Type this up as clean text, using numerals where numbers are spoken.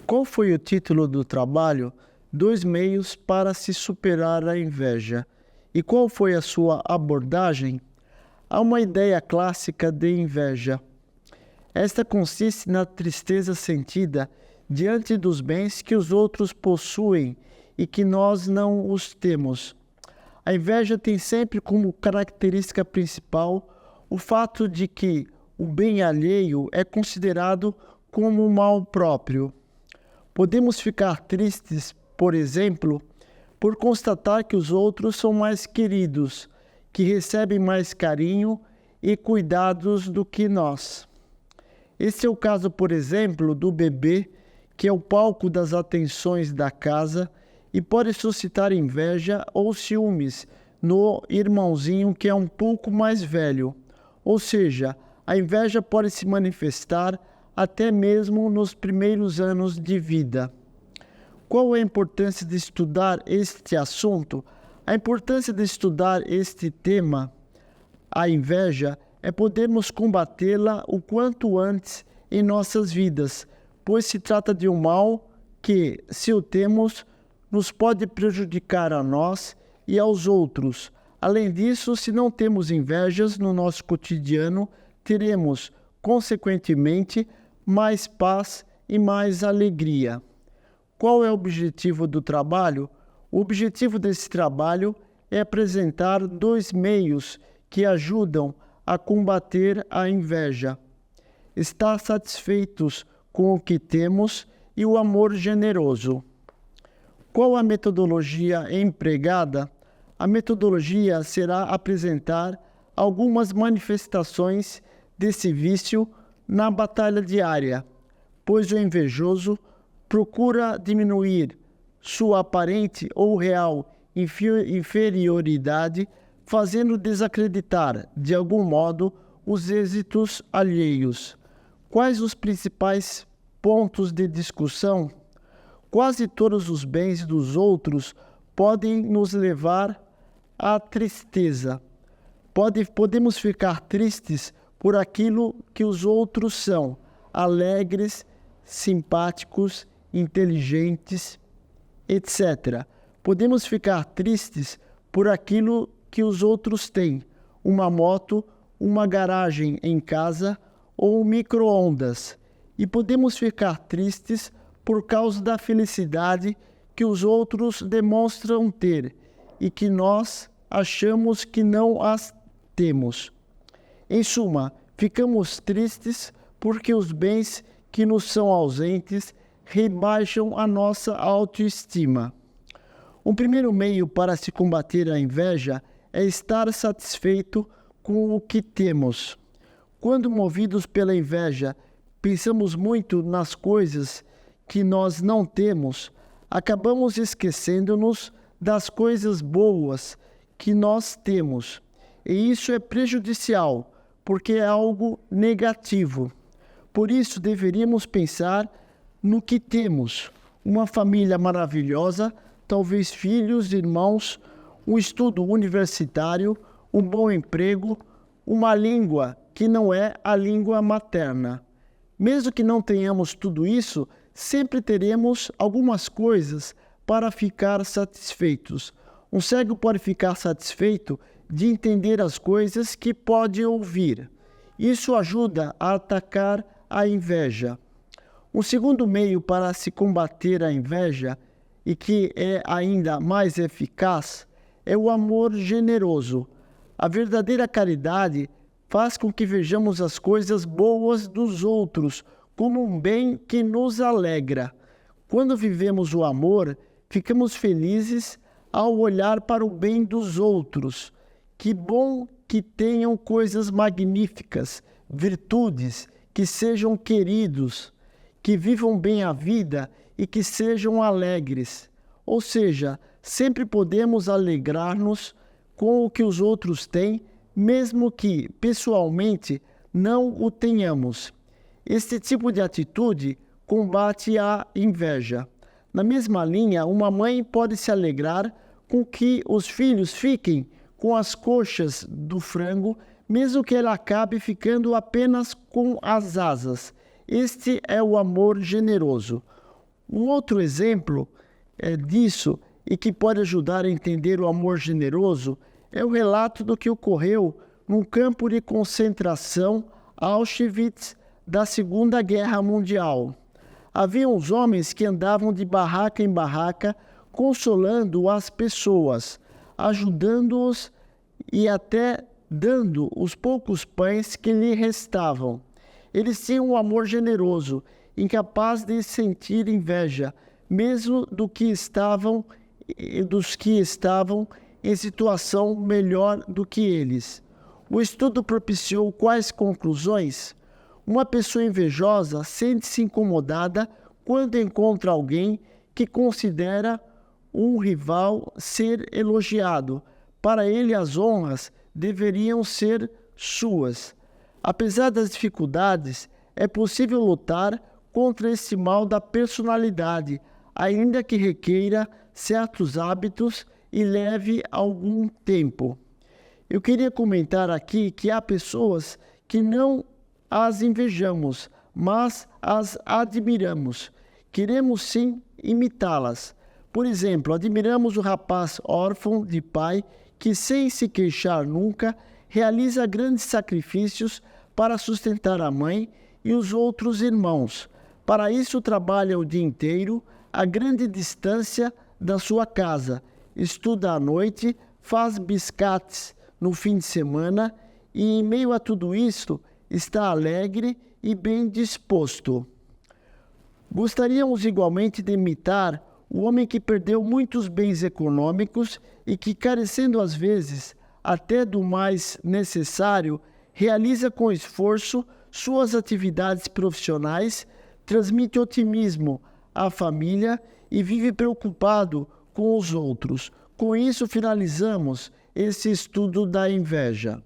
Qual foi o título do trabalho Dois Meios para se superar a inveja? E qual foi a sua abordagem? Há uma ideia clássica de inveja. Esta consiste na tristeza sentida diante dos bens que os outros possuem e que nós não os temos. A inveja tem sempre como característica principal o fato de que o bem alheio é considerado como um mal próprio. Podemos ficar tristes, por exemplo, por constatar que os outros são mais queridos, que recebem mais carinho e cuidados do que nós. Esse é o caso, por exemplo, do bebê, que é o palco das atenções da casa e pode suscitar inveja ou ciúmes no irmãozinho que é um pouco mais velho. Ou seja, a inveja pode se manifestar até mesmo nos primeiros anos de vida. Qual é a importância de estudar este assunto? A importância de estudar este tema, a inveja, é podermos combatê-la o quanto antes em nossas vidas, pois se trata de um mal que, se o temos, nos pode prejudicar a nós e aos outros. Além disso, se não temos invejas no nosso cotidiano, teremos, consequentemente, mais paz e mais alegria. Qual é o objetivo do trabalho? O objetivo desse trabalho é apresentar dois meios que ajudam a combater a inveja. Estar satisfeitos com o que temos e o amor generoso. Qual a metodologia empregada? A metodologia será apresentar algumas manifestações desse vício na batalha diária, pois o invejoso procura diminuir sua aparente ou real inferioridade, fazendo desacreditar, de algum modo, os êxitos alheios. Quais os principais pontos de discussão? Quase todos os bens dos outros podem nos levar à tristeza. Podemos ficar tristes por aquilo que os outros são, alegres, simpáticos, inteligentes, etc. Podemos ficar tristes por aquilo que os outros têm, uma moto, uma garagem em casa ou micro-ondas. E podemos ficar tristes por causa da felicidade que os outros demonstram ter e que nós achamos que não as temos. Em suma, ficamos tristes porque os bens que nos são ausentes rebaixam a nossa autoestima. O primeiro meio para se combater a inveja é estar satisfeito com o que temos. Quando movidos pela inveja, pensamos muito nas coisas que nós não temos, acabamos esquecendo-nos das coisas boas que nós temos. E isso é prejudicial, porque é algo negativo. Por isso, deveríamos pensar no que temos. Uma família maravilhosa, talvez filhos, irmãos, um estudo universitário, um bom emprego, uma língua que não é a língua materna. Mesmo que não tenhamos tudo isso, sempre teremos algumas coisas para ficar satisfeitos. Um cego pode ficar satisfeito de entender as coisas que pode ouvir. Isso ajuda a atacar a inveja. Um segundo meio para se combater a inveja, e que é ainda mais eficaz, é o amor generoso. A verdadeira caridade faz com que vejamos as coisas boas dos outros como um bem que nos alegra. Quando vivemos o amor, ficamos felizes ao olhar para o bem dos outros. Que bom que tenham coisas magníficas, virtudes, que sejam queridos, que vivam bem a vida e que sejam alegres. Ou seja, sempre podemos alegrar-nos com o que os outros têm, mesmo que, pessoalmente, não o tenhamos. Este tipo de atitude combate a inveja. Na mesma linha, uma mãe pode se alegrar com que os filhos fiquem com as coxas do frango, mesmo que ela acabe ficando apenas com as asas. Este é o amor generoso. Um outro exemplo disso e que pode ajudar a entender o amor generoso é o relato do que ocorreu num campo de concentração Auschwitz da Segunda Guerra Mundial. Havia uns homens que andavam de barraca em barraca, consolando as pessoas, ajudando-os e até dando os poucos pães que lhe restavam. Eles tinham um amor generoso, incapaz de sentir inveja, mesmo dos que estavam em situação melhor do que eles. O estudo propiciou quais conclusões? Uma pessoa invejosa sente-se incomodada quando encontra alguém que considera um rival ser elogiado. Para ele, as honras deveriam ser suas. Apesar das dificuldades, é possível lutar contra esse mal da personalidade, ainda que requeira certos hábitos e leve algum tempo. Eu queria comentar aqui que há pessoas que não as invejamos, mas as admiramos. Queremos sim imitá-las. Por exemplo, admiramos o rapaz órfão de pai que, sem se queixar nunca, realiza grandes sacrifícios para sustentar a mãe e os outros irmãos. Para isso, trabalha o dia inteiro, a grande distância da sua casa, estuda à noite, faz biscates no fim de semana e, em meio a tudo isto, está alegre e bem disposto. Gostaríamos igualmente de imitar o homem que perdeu muitos bens econômicos e que, carecendo às vezes até do mais necessário, realiza com esforço suas atividades profissionais, transmite otimismo à família e vive preocupado com os outros. Com isso, finalizamos esse estudo da inveja.